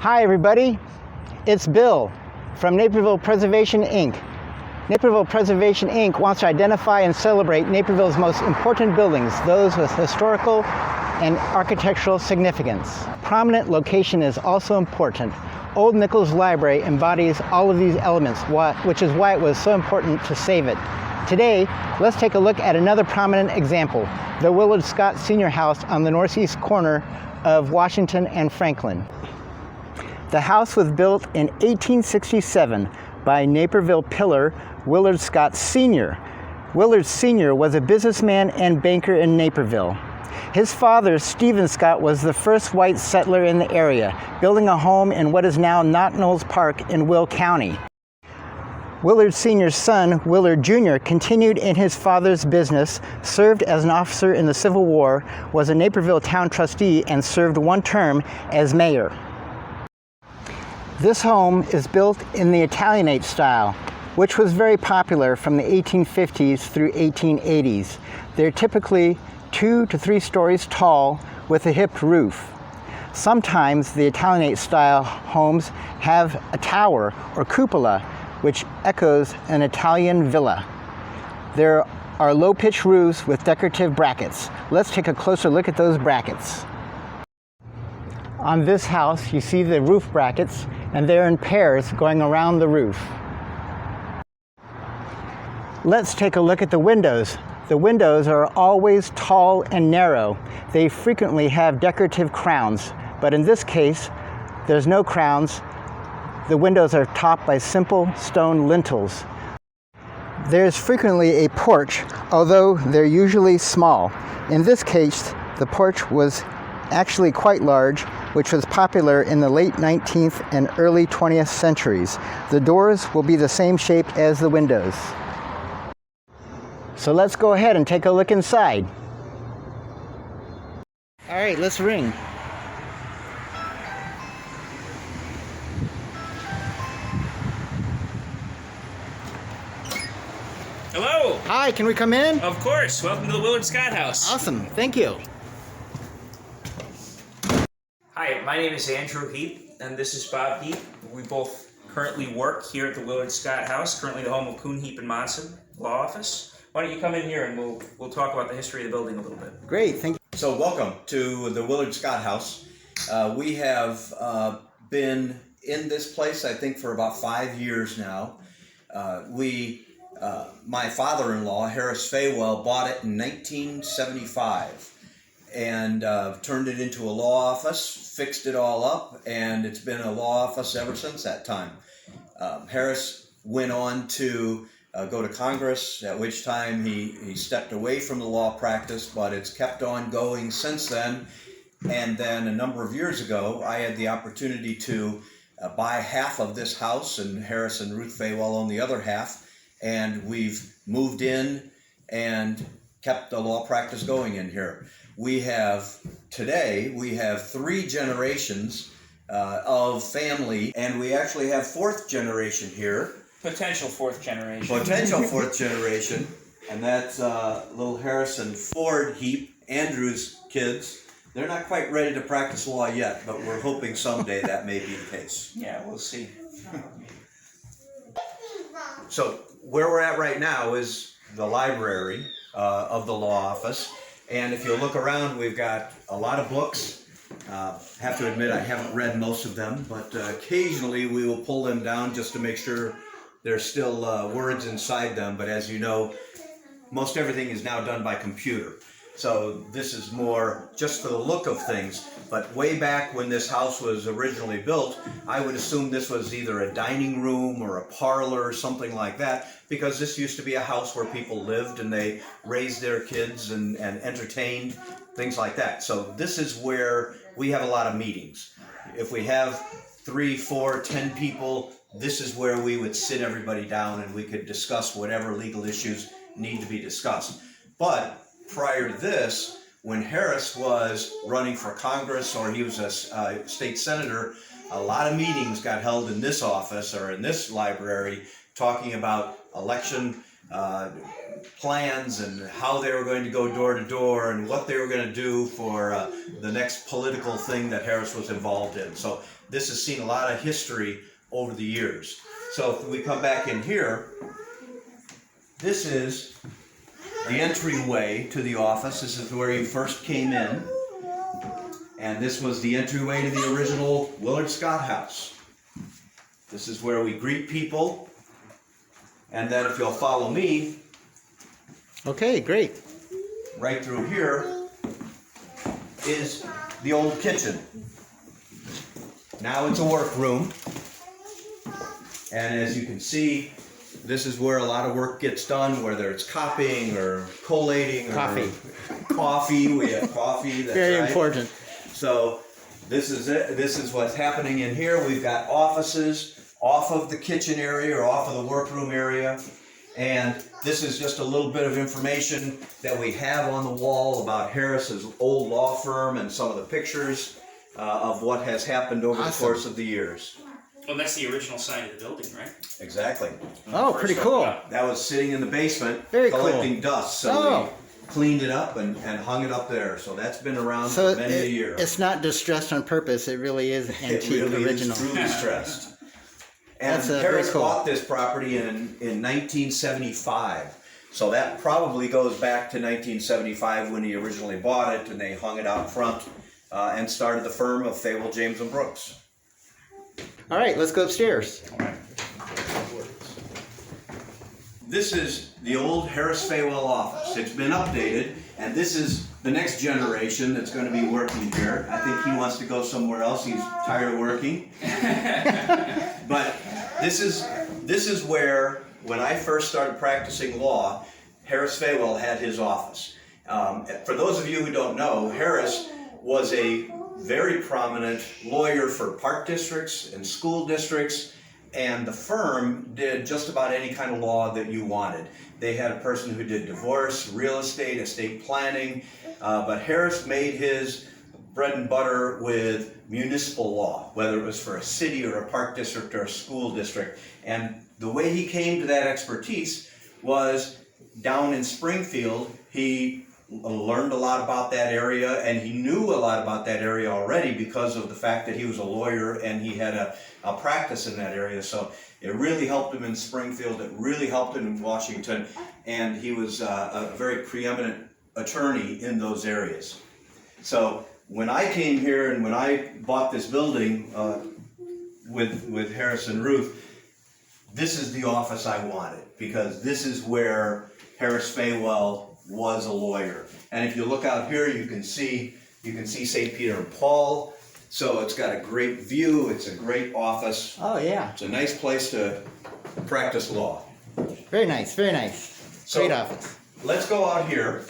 Hi everybody, it's Bill from Naperville Preservation Inc. Naperville Preservation Inc. wants to identify and celebrate Naperville's most important buildings, those with historical and architectural significance. Prominent location is also important. Old Nichols Library embodies all of these elements, which is why it was so important to save it. Today, let's take a look at another prominent example, the Willard Scott Senior House on the northeast corner of Washington and Franklin. The house was built in 1867 by Naperville pillar Willard Scott Sr. Willard Sr. was a businessman and banker in Naperville. His father, Stephen Scott, was the first white settler in the area, building a home in what is now Knott Knolls Park in Will County. Willard Sr.'s son, Willard Jr., continued in his father's business, served as an officer in the Civil War, was a Naperville town trustee, and served one term as mayor. This home is built in the Italianate style, which was very popular from the 1850s through 1880s. They're typically 2 to 3 stories tall with a hipped roof. Sometimes the Italianate style homes have a tower or cupola, which echoes an Italian villa. There are low-pitched roofs with decorative brackets. Let's take a closer look at those brackets. On this house, you see the roof brackets, and they're in pairs going around the roof. Let's take a look at the windows. The windows are always tall and narrow. They frequently have decorative crowns, but in this case, there's no crowns. The windows are topped by simple stone lintels. There's frequently a porch, although they're usually small. In this case, the porch was actually quite large, which was popular in the late 19th and early 20th centuries. The doors will be the same shape as the windows. So let's go ahead and take a look inside. All right, let's ring. Hello! Hi, can we come in? Of course. Welcome to the Willard Scott House. Awesome, thank you. Hi, my name is Andrew Heap, and this is Bob Heap. We both currently work here at the Willard Scott House, currently the home of Kuhn, Heap, and Monson Law Office. Why don't you come in here and we'll talk about the history of the building a little bit. Great, thank you. So welcome to the Willard Scott House. We have been in this place, I think, for about 5 years now. My father-in-law, Harris Faywell, bought it in 1975 and turned it into a law office, fixed it all up, and it's been a law office ever since that time. Harris went on to go to Congress, at which time he stepped away from the law practice, but it's kept on going since then. And then a number of years ago, I had the opportunity to buy half of this house, and Harris and Ruth Faywell own the other half, and we've moved in and kept the law practice going in here. Today we have 3 generations of family, and we actually have 4th generation here. Potential 4th generation. Potential 4th generation, and that's little Harrison Ford Heap, Andrew's kids. They're not quite ready to practice law yet, but we're hoping someday that may be the case. Yeah, we'll see. So where we're at right now is the library of the law office, and if you look around, we've got a lot of books. Have to admit I haven't read most of them, but occasionally we will pull them down just to make sure there's still words inside them. But as you know, most everything is now done by computer. So this is more just for the look of things. But way back when this house was originally built, I would assume this was either a dining room or a parlor or something like that, because this used to be a house where people lived and they raised their kids and entertained, things like that. So this is where we have a lot of meetings. If we have 3, 4, 10 people, this is where we would sit everybody down and we could discuss whatever legal issues need to be discussed. But prior to this, when Harris was running for Congress or he was a state senator, a lot of meetings got held in this office or in this library talking about election plans and how they were going to go door to door and what they were going to do for the next political thing that Harris was involved in. So this has seen a lot of history over the years. So if we come back in here, this is the entryway to the office. This is where you first came in. And this was the entryway to the original Willard Scott House. This is where we greet people. And then if you'll follow me, Okay, great. right through here is the old kitchen. Now it's a workroom. And as you can see, this is where a lot of work gets done, whether it's copying or collating or coffee. We have coffee. That's Very right. important. So this is it. This is what's happening in here. We've got offices off of the kitchen area or off of the workroom area. And this is just a little bit of information that we have on the wall about Harris's old law firm and some of the pictures of what has happened over the course of the years. Well, that's the original sign of the building, right? Exactly. Oh, pretty cool. That was sitting in the basement Very collecting dust. So Oh. we cleaned it up and hung it up there. So that's been around So for many a year. it's not distressed on purpose. It really is It antique, really original. is truly stressed. And That's very Harris cool. bought this property in 1975. So that probably goes back to 1975 when he originally bought it, and they hung it out front and started the firm of Fable, James, and Brooks. All right, let's go upstairs. This is the old Harris Faywell office. It's been updated, and this is the next generation that's going to be working here. I think he wants to go somewhere else. He's tired of working. But this is where, when I first started practicing law, Harris Faywell had his office. For those of you who don't know, Harris was a very prominent lawyer for park districts and school districts, and the firm did just about any kind of law that you wanted. They had a person who did divorce, real estate, estate planning, but Harris made his bread and butter with municipal law, whether it was for a city or a park district or a school district. And the way he came to that expertise was down in Springfield. He learned a lot about that area, and he knew a lot about that area already because of the fact that he was a lawyer and he had a practice in that area. So it really helped him in Springfield, it really helped him in Washington, and he was a very preeminent attorney in those areas. So when I came here and when I bought this building with Harris and Ruth, this is the office I wanted, because this is where Harris Faywell was a lawyer. And if you look out here, you can see St. Peter and Paul. So it's got a great view. It's a great office. Oh, yeah. It's a nice place to practice law. Very nice, very nice. So- Great office. Let's go out here.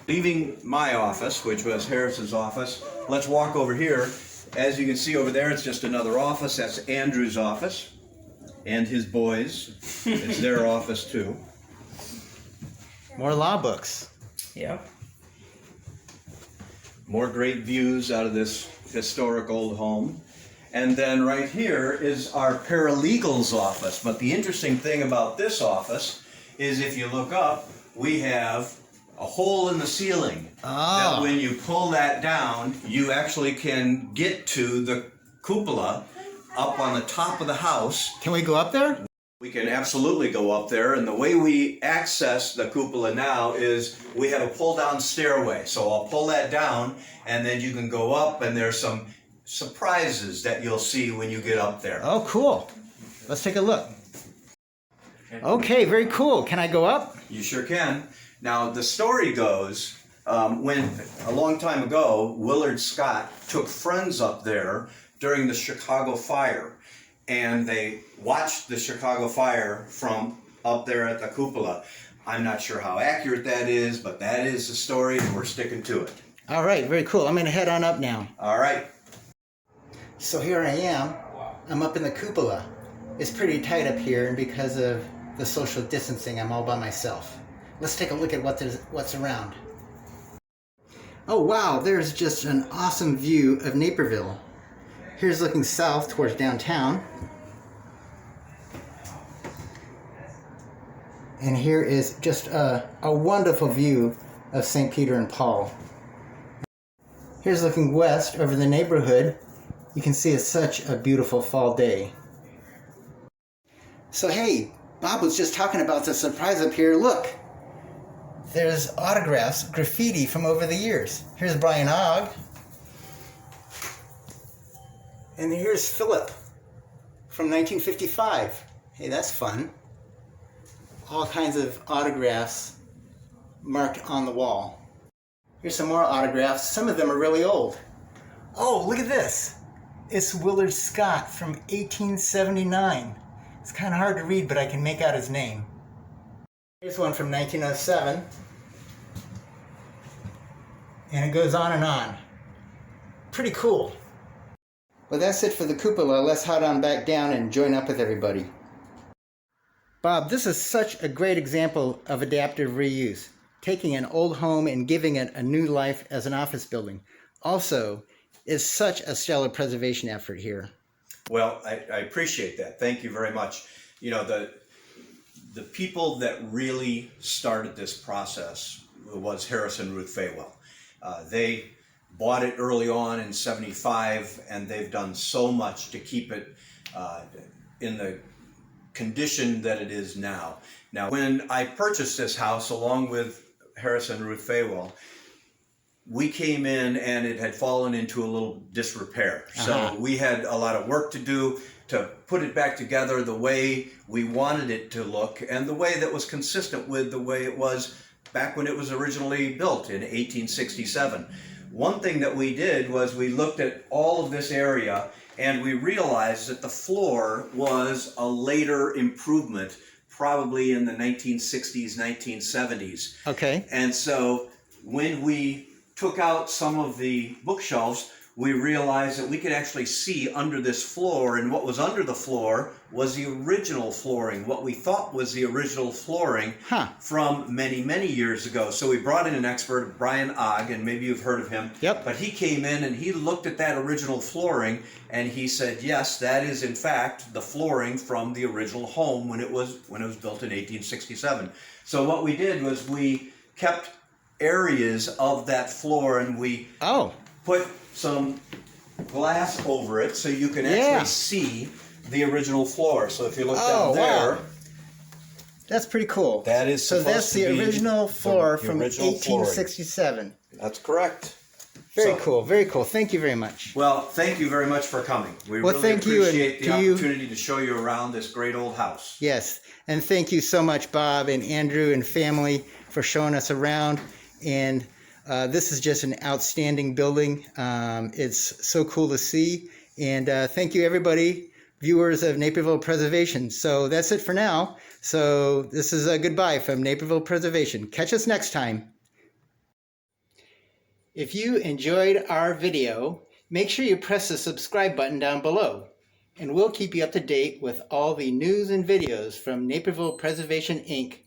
Leaving my office, which was Harris's office, let's walk over here. As you can see over there, it's just another office. That's Andrew's office and his boys. It's their office too. More law books. Yeah. More great views out of this historic old home. And then right here is our paralegal's office. But the interesting thing about this office is if you look up, we have a hole in the ceiling. That when you pull that down, you actually can get to the cupola up on the top of the house. Can we go up there? We can absolutely go up there, and the way we access the cupola now is we have a pull-down stairway. So I'll pull that down, and then you can go up, and there's some surprises that you'll see when you get up there. Oh, cool. Let's take a look. Okay, very cool. Can I go up? You sure can. Now, the story goes, when a long time ago, Willard Scott took friends up there during the Chicago fire, and they watched the Chicago fire from up there at the cupola. I'm not sure how accurate that is, but that is the story, and we're sticking to it. All right, very cool. I'm going to head on up now. All right. So here I am. I'm up in the cupola. It's pretty tight up here, and because of the social distancing, I'm all by myself. Let's take a look at what's around. Oh wow, there's just an awesome view of Naperville. Here's looking south towards downtown. And here is just a wonderful view of St. Peter and Paul. Here's looking west over the neighborhood you can see it's such a beautiful fall day. So hey, Bob was just talking about the surprise up here. Look, there's autographs, graffiti from over the years. Here's Brian Ogg. And here's Philip from 1955. Hey, that's fun. All kinds of autographs marked on the wall. Here's some more autographs. Some of them are really old. Oh, look at this. It's Willard Scott from 1879. It's kind of hard to read, but I can make out his name. Here's one from 1907. And it goes on and on. Pretty cool. Well, that's it for the cupola. Let's head on back down and join up with everybody. Bob, this is such a great example of adaptive reuse, taking an old home and giving it a new life as an office building. Also, is such a stellar preservation effort here. Well, I appreciate that. Thank you very much. You know, the people that really started this process was Harris and Ruth Faywell. They bought it early on in '75, and they've done so much to keep it in the condition that it is now. Now, when I purchased this house along with Harris and Ruth Faywell, we came in and it had fallen into a little disrepair. So we had a lot of work to do to put it back together the way we wanted it to look and the way that was consistent with the way it was back when it was originally built in 1867. One thing that we did was we looked at all of this area and we realized that the floor was a later improvement, probably in the 1960s, 1970s. Okay. And so when we took out some of the bookshelves, we realized that we could actually see under this floor, and what was under the floor was the original flooring, what we thought was the original flooring from many, many years ago. So we brought in an expert, Brian Ogg, and maybe you've heard of him. Yep. But he came in and he looked at that original flooring and he said, yes, that is in fact the flooring from the original home when it was built in 1867. So what we did was we kept areas of that floor and we put some glass over it so you can actually see the original floor. So if you look down there, that's pretty cool. That is so that's the original floor from original 1867. flooring. That's correct. Very cool. Very cool. Thank you very much. Well, thank you very much for coming. We really appreciate the opportunity to show you around this great old house. Yes, and thank you so much, Bob and Andrew and family, for showing us around. And this is just an outstanding building. It's so cool to see. And thank you, everybody, viewers of Naperville Preservation. So that's it for now. So this is a goodbye from Naperville Preservation. Catch us next time. If you enjoyed our video, make sure you press the subscribe button down below. And we'll keep you up to date with all the news and videos from Naperville Preservation, Inc.